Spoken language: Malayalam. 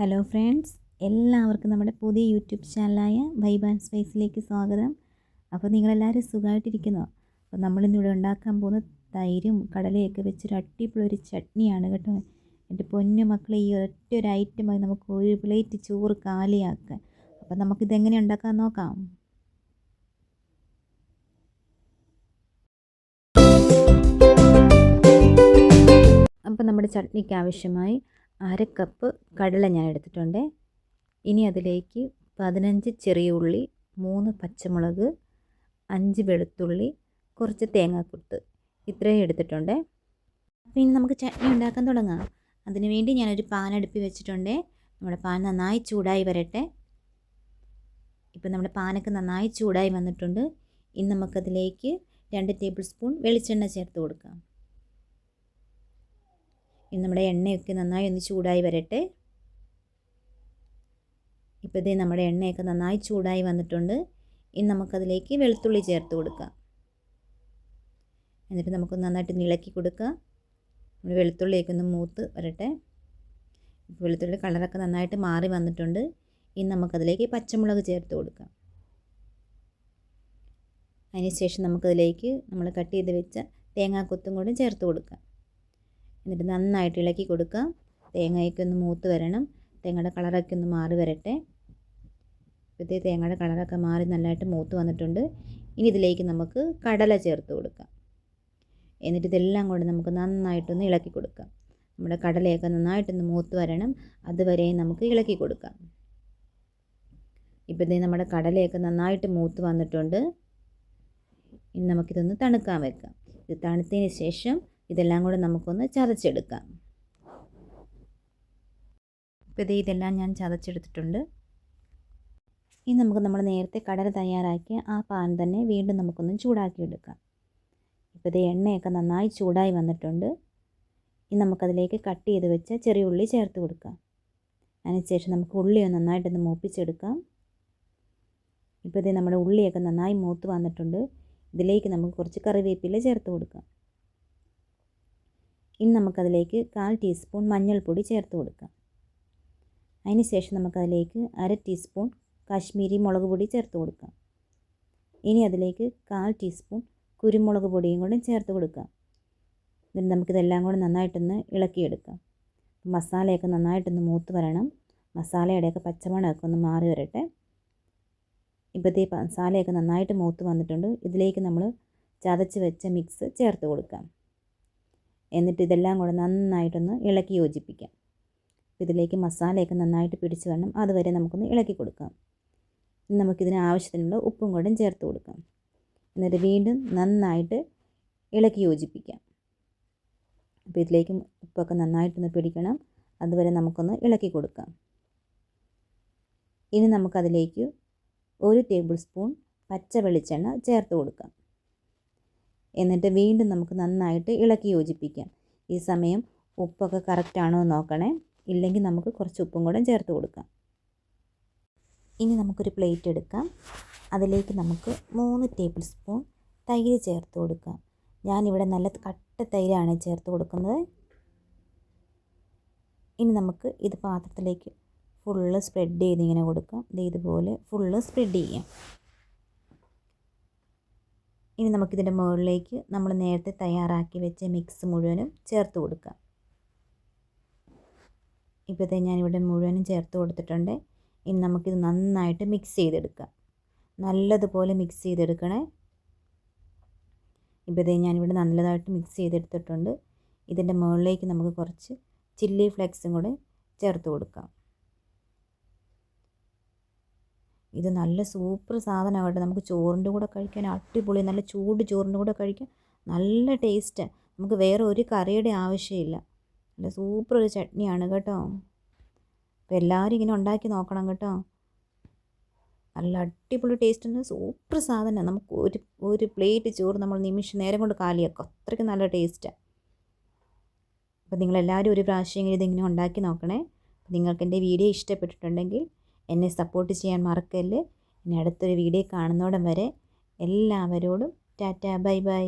ഹലോ ഫ്രണ്ട്സ്, എല്ലാവർക്കും നമ്മുടെ പുതിയ യൂട്യൂബ് ചാനലായ വൈബ് ആൻഡ് സ്പൈസിലേക്ക് സ്വാഗതം. അപ്പോൾ നിങ്ങളെല്ലാവരും സുഖമായിട്ടിരിക്കുന്നോ? അപ്പോൾ നമ്മളിന്നിവിടെ ഉണ്ടാക്കാൻ പോകുന്ന തൈരും കടലയൊക്കെ വെച്ചൊരു അടിപൊളി ചട്നിയാണ് കേട്ടോ. എൻ്റെ പൊന്നു മക്കളെ, ഈ ഒറ്റ ഒരു ഐറ്റം മതി നമുക്ക് ഒരു പ്ലേറ്റ് ചോറ് കാലിയാക്കാൻ. അപ്പോൾ നമുക്കിതെങ്ങനെ ഉണ്ടാക്കാൻ നോക്കാം. അപ്പോൾ നമ്മുടെ ചട്നിക്ക് ആവശ്യമായി 1/2 കപ്പ് കടല ഞാൻ എടുത്തിട്ടുണ്ട്. ഇനി അതിലേക്ക് 15 ചെറിയ ഉള്ളി, 3 പച്ചമുളക്, 5 വെളുത്തുള്ളി, കുറച്ച് തേങ്ങാക്കൊത്ത്, ഇത്രയും എടുത്തിട്ടുണ്ട്. അപ്പോൾ ഇനി നമുക്ക് ചട്നി ഉണ്ടാക്കാൻ തുടങ്ങാം. അതിന് വേണ്ടി ഞാനൊരു പാൻ അടുപ്പി വെച്ചിട്ടുണ്ട്. നമ്മുടെ പാൻ നന്നായി ചൂടായി വരട്ടെ. ഇപ്പോൾ നമ്മുടെ പാനൊക്കെ നന്നായി ചൂടായി വന്നിട്ടുണ്ട്. ഇനി നമുക്കതിലേക്ക് 2 ടേബിൾ സ്പൂൺ വെളിച്ചെണ്ണ ചേർത്ത് കൊടുക്കാം. ഇനി നമ്മുടെ എണ്ണയൊക്കെ നന്നായി ഒന്ന് ചൂടായി വരട്ടെ. ഇപ്പോൾ ഇതേ നമ്മുടെ എണ്ണയൊക്കെ നന്നായി ചൂടായി വന്നിട്ടുണ്ട്. ഇനി നമുക്കതിലേക്ക് വെളുത്തുള്ളി ചേർത്ത് കൊടുക്കാം. എന്നിട്ട് നമുക്ക് നന്നായിട്ട് ഇളക്കി കൊടുക്കാം. നമ്മുടെ വെളുത്തുള്ളിയൊക്കെ ഒന്ന് മൂത്ത് വരട്ടെ. വെളുത്തുള്ളി കളറൊക്കെ നന്നായിട്ട് മാറി വന്നിട്ടുണ്ട്. ഇനി നമുക്കതിലേക്ക് പച്ചമുളക് ചേർത്ത് കൊടുക്കാം. അതിനുശേഷം നമുക്കതിലേക്ക് നമ്മൾ കട്ട് ചെയ്ത് വെച്ച തേങ്ങാക്കൊത്തും കൂടി ചേർത്ത് കൊടുക്കാം. എന്നിട്ട് നന്നായിട്ട് ഇളക്കി കൊടുക്കാം. തേങ്ങയൊക്കെ ഒന്ന് മൂത്ത് വരണം. തേങ്ങയുടെ കളറൊക്കെ ഒന്ന് മാറി വരട്ടെ. ഇപ്പോഴത്തെ തേങ്ങയുടെ കളറൊക്കെ മാറി നല്ലതായിട്ട് മൂത്ത് വന്നിട്ടുണ്ട്. ഇനി ഇതിലേക്ക് നമുക്ക് കടല ചേർത്ത് കൊടുക്കാം. എന്നിട്ട് ഇതെല്ലാം കൊണ്ട് നമുക്ക് നന്നായിട്ടൊന്ന് ഇളക്കി കൊടുക്കാം. നമ്മുടെ കടലയൊക്കെ നന്നായിട്ടൊന്ന് മൂത്ത് വരണം. അതുവരെ നമുക്ക് ഇളക്കി കൊടുക്കാം. ഇപ്പോഴത്തെ നമ്മുടെ കടലയൊക്കെ നന്നായിട്ട് മൂത്ത് വന്നിട്ടുണ്ട്. ഇനി നമുക്കിതൊന്ന് തണുക്കാൻ വെക്കാം. ഇത് തണുത്തതിന് ശേഷം ഇതെല്ലാം കൂടെ നമുക്കൊന്ന് ചതച്ചെടുക്കാം. ഇപ്പോൾ ഇതെല്ലാം ഞാൻ ചതച്ചെടുത്തിട്ടുണ്ട്. ഇനി നമുക്ക് നമ്മൾ നേരത്തെ കടല തയ്യാറാക്കിയ ആ പാൻ തന്നെ വീണ്ടും നമുക്കൊന്ന് ചൂടാക്കിയെടുക്കാം. ഇപ്പോൾ എണ്ണയൊക്കെ നന്നായി ചൂടായി വന്നിട്ടുണ്ട്. ഇനി നമുക്കതിലേക്ക് കട്ട് ചെയ്ത് വെച്ച ചെറിയ ഉള്ളി ചേർത്ത് കൊടുക്കാം. അതിനുശേഷം നമുക്ക് ഉള്ളി നന്നായിട്ടൊന്ന് മൂപ്പിച്ചെടുക്കാം. ഇപ്പോൾ നമ്മുടെ ഉള്ളിയൊക്കെ നന്നായി മൂത്ത് വന്നിട്ടുണ്ട്. ഇതിലേക്ക് നമുക്ക് കുറച്ച് കറിവേപ്പില ചേർത്ത് കൊടുക്കാം. ഇനി നമുക്കതിലേക്ക് 1/4 ടീസ്പൂൺ മഞ്ഞൾപ്പൊടി ചേർത്ത് കൊടുക്കാം. അതിനുശേഷം നമുക്കതിലേക്ക് 1/2 ടീസ്പൂൺ കാശ്മീരി മുളക് പൊടി ചേർത്ത് കൊടുക്കാം. ഇനി അതിലേക്ക് 1/4 ടീസ്പൂൺ കുരുമുളക് പൊടിയും കൂടെ ചേർത്ത് കൊടുക്കാം. എന്നിട്ട് നമുക്കിതെല്ലാം കൂടെ നന്നായിട്ടൊന്ന് ഇളക്കിയെടുക്കാം. മസാലയൊക്കെ നന്നായിട്ടൊന്ന് മൂത്ത് വരണം. മസാലയുടെയൊക്കെ പച്ചമണമൊക്കെ ഒന്ന് മാറി വരട്ടെ. ഇപ്പോഴത്തെ മസാലയൊക്കെ നന്നായിട്ട് മൂത്ത് വന്നിട്ടുണ്ട്. ഇതിലേക്ക് നമ്മൾ ചതച്ച് വെച്ച മിക്സ് ചേർത്ത് കൊടുക്കാം. എന്നിട്ട് ഇതെല്ലാം കൂടെ നന്നായിട്ടൊന്ന് ഇളക്കി യോജിപ്പിക്കാം. ഇതിലേക്ക് മസാലയൊക്കെ നന്നായിട്ട് പിടിച്ച് വരണം. അതുവരെ നമുക്കൊന്ന് ഇളക്കി കൊടുക്കാം. ഇനി നമുക്കിതിന് ആവശ്യത്തിനുള്ള ഉപ്പും കൂടെ ചേർത്ത് കൊടുക്കാം. എന്നിട്ട് വീണ്ടും നന്നായിട്ട് ഇളക്കി യോജിപ്പിക്കാം. അപ്പോൾ ഇതിലേക്ക് ഉപ്പൊക്കെ നന്നായിട്ടൊന്ന് പിടിക്കണം. അതുവരെ നമുക്കൊന്ന് ഇളക്കി കൊടുക്കാം. ഇനി നമുക്കതിലേക്ക് 1 ടേബിൾ സ്പൂൺ പച്ച വെളിച്ചെണ്ണ ചേർത്ത് കൊടുക്കാം. എന്നിട്ട് വീണ്ടും നമുക്ക് നന്നായിട്ട് ഇളക്കി യോജിപ്പിക്കാം. ഈ സമയം ഉപ്പൊക്കെ കറക്റ്റാണോ എന്ന് നോക്കണേ. ഇല്ലെങ്കിൽ നമുക്ക് കുറച്ച് ഉപ്പും കൂടെ ചേർത്ത് കൊടുക്കാം. ഇനി നമുക്കൊരു പ്ലേറ്റ് എടുക്കാം. അതിലേക്ക് നമുക്ക് 3 ടേബിൾ സ്പൂൺ തൈര് ചേർത്ത് കൊടുക്കാം. ഞാനിവിടെ നല്ല കട്ട തൈരാണ് ചേർത്ത് കൊടുക്കുന്നത്. ഇനി നമുക്ക് ഇത് പാത്രത്തിലേക്ക് ഫുള്ള് സ്പ്രെഡ് ചെയ്ത് ഇങ്ങനെ കൊടുക്കാം. ഇതുപോലെ ഫുള്ള് സ്പ്രെഡ് ചെയ്യാം. ഇനി നമുക്കിതിൻ്റെ മുകളിലേക്ക് നമ്മൾ നേരത്തെ തയ്യാറാക്കി വെച്ച മിക്സ് മുഴുവനും ചേർത്ത് കൊടുക്കാം. ഇപ്പോഴത്തെ ഞാനിവിടെ മുഴുവനും ചേർത്ത് കൊടുത്തിട്ടുണ്ട്. ഇനി നമുക്കിത് നന്നായിട്ട് മിക്സ് ചെയ്തെടുക്കാം. നല്ലതുപോലെ മിക്സ് ചെയ്തെടുക്കണേ. ഇപ്പോഴത്തെ ഞാനിവിടെ നല്ലതായിട്ട് മിക്സ് ചെയ്തെടുത്തിട്ടുണ്ട്. ഇതിൻ്റെ മുകളിലേക്ക് നമുക്ക് കുറച്ച് ചില്ലി ഫ്ലേക്സും കൂടെ ചേർത്ത് കൊടുക്കാം. ഇത് നല്ല സൂപ്പർ സാധനമായിട്ട് നമുക്ക് ചോറിൻ്റെ കൂടെ കഴിക്കാൻ അടിപൊളി, നല്ല ചൂട് ചോറിൻ്റെ കൂടെ കഴിക്കാൻ നല്ല ടേസ്റ്റാണ്. നമുക്ക് വേറെ ഒരു കറിയുടെ ആവശ്യമില്ല. നല്ല സൂപ്പർ ഒരു ചട്നിയാണ് കേട്ടോ. അപ്പോൾ എല്ലാവരും ഇങ്ങനെ ഉണ്ടാക്കി നോക്കണം കേട്ടോ. നല്ല അടിപൊളി ടേസ്റ്റ്, സൂപ്പർ സാധനം. നമുക്ക് ഒരു പ്ലേറ്റ് ചോറ് നമ്മൾ നിമിഷ നേരം കൊണ്ട് കാലിയാക്കും. അത്രയ്ക്ക് നല്ല ടേസ്റ്റാണ്. അപ്പോൾ നിങ്ങളെല്ലാവരും ഒരു പ്രാവശ്യമെങ്കിലും ഇതിങ്ങനെ ഉണ്ടാക്കി നോക്കണേ. നിങ്ങൾക്ക് എൻ്റെ വീഡിയോ ഇഷ്ടപ്പെട്ടിട്ടുണ്ടെങ്കിൽ എന്നെ സപ്പോർട്ട് ചെയ്യാൻ മറക്കല്ലേ. ഇനി അടുത്തൊരു വീഡിയോ കാണുന്നോടം വരെ എല്ലാവരോടും ടാറ്റാ, ബൈ ബൈ.